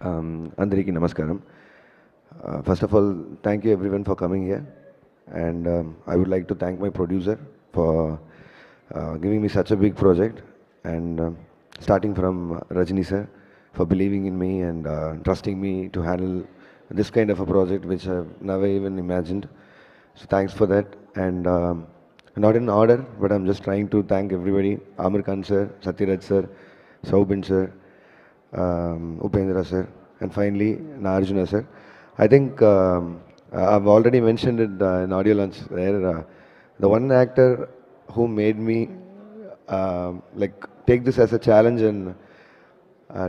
Andariki Namaskaram. First of all, thank you everyone for coming here. And I would like to thank my producer for giving me such a big project. And starting from Rajni sir for believing in me and trusting me to handle this kind of a project which I've never even imagined. So thanks for that. And not in order, but I'm just trying to thank everybody. Amir Khan sir, Satyaraj sir, Saubin sir, Upendra sir, and finally Nagarjuna sir. I think I've already mentioned it in audio launch there. The one actor who made me like take this as a challenge and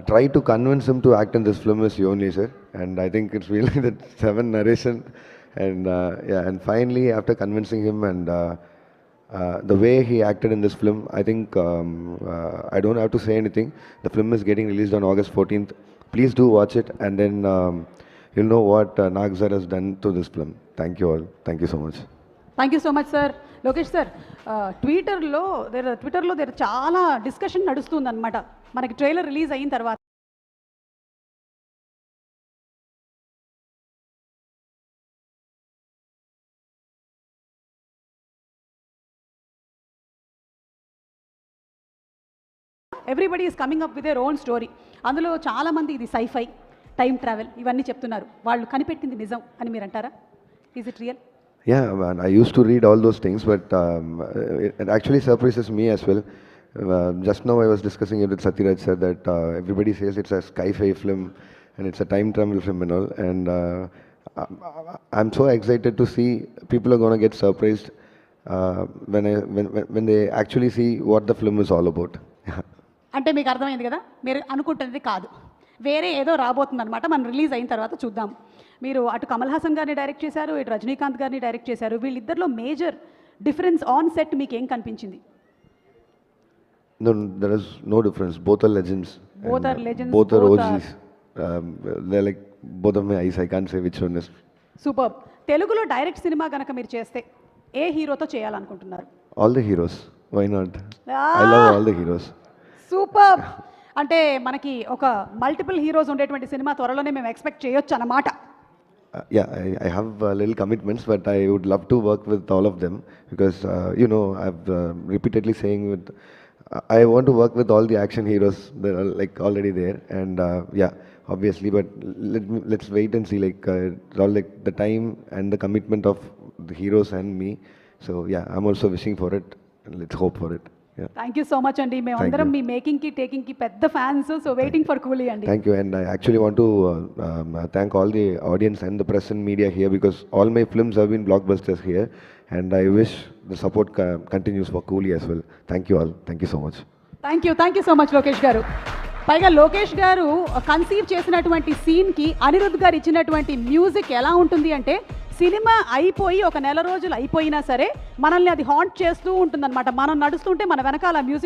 try to convince him to act in this film is Yoni sir, and I think it's really the seven narration, and yeah, and finally after convincing him and the way he acted in this film, I think I don't have to say anything. The film is getting released on August 14th. Please do watch it, and then you'll know what Nag sir has done to this film. Thank you all. Thank you so much. Thank you so much sir. Lokesh sir, ట్విట్టర్లో చాలా discussion నడుస్తుందన్నమాట మనకి trailer release అయిన తర్వాత. Everybody is coming up with their own story. అందులో చాలామంది ఇది sci-fi, time travel ఇవన్నీ చెప్తున్నారు. వాళ్ళు కనిపెట్టింది నిజం అని మీరు అంటారా? Is it real? Yeah, man, I used to read all those things, but it actually surprises me as well. Just now I was discussing it with Satyaraj sir that everybody says it's a sci-fi film and it's a time travel film and all, and I'm so excited to see people are going to get surprised when they actually see what the film is all about. అంటే మీకు అర్థమైంది కదా, మీరు అనుకుంటున్నది కాదు, వేరే ఏదో రాబోతుంది అనమాట. మనం రిలీజ్ అయిన తర్వాత చూద్దాం. మీరు అటు కమల్ హాసన్ గారిని డైరెక్ట్ చేశారు, ఇటు రజనీకాంత్ గారిని డైరెక్ట్ చేశారు. వీళ్ళిద్దరిలో మేజర్ డిఫరెన్స్ ఆన్ సెట్ మీకు ఏం కనిపించింది? No, there is no difference. Both are legends. Both are legends. Both are OGs. They're like both of my eyes. I can't say which one is. Super. తెలుగులో direct cinema కనుక మీరు చేస్తే ఏ హీరోతో చేయాలనుకుంటున్నారు? All the heroes. Why not? I love all the heroes. Super. అంటే మనకి ఒక multiple heroes ఉండేటువంటి సినిమా త్వరలోనే మేము ఎక్స్పెక్ట్ చేయొచ్చు అన్నమాట. Yeah, I have little commitments, but I would love to work with all of them because you know I've repeatedly saying with I want to work with all the action heroes that are like already there, and yeah, obviously, but let's wait and see. Like it's all like the time and the commitment of the heroes and me. So yeah, I'm also wishing for it. Let's hope for it. Thank you so much అండి. మేమందరం మీ మేకింగ్కి టేకింగ్కి పెద్ద fans. So waiting for Coolie అండి. Thank you, and I actually want to thank all the audience and the press and media here because all my films have been blockbusters here and I wish the support continues for Coolie as well. Thank you all. Thank you so much. Thank you so much Lokesh garu. పైగా లోకేష్ గారు conceive చేసినటువంటి సీన్కి అనిరుద్ధ్ గారు ఇచ్చినటువంటి music ఎలా ఉంటుంది అంటే cinema అయిపోయి ఒక నెల రోజులు అయిపోయినా సరే మనల్ని అది హాంట్ చేస్తూ ఉంటుందన్నమాట. మనం నడుస్తుంటే మన వెనకాల మ్యూజిక్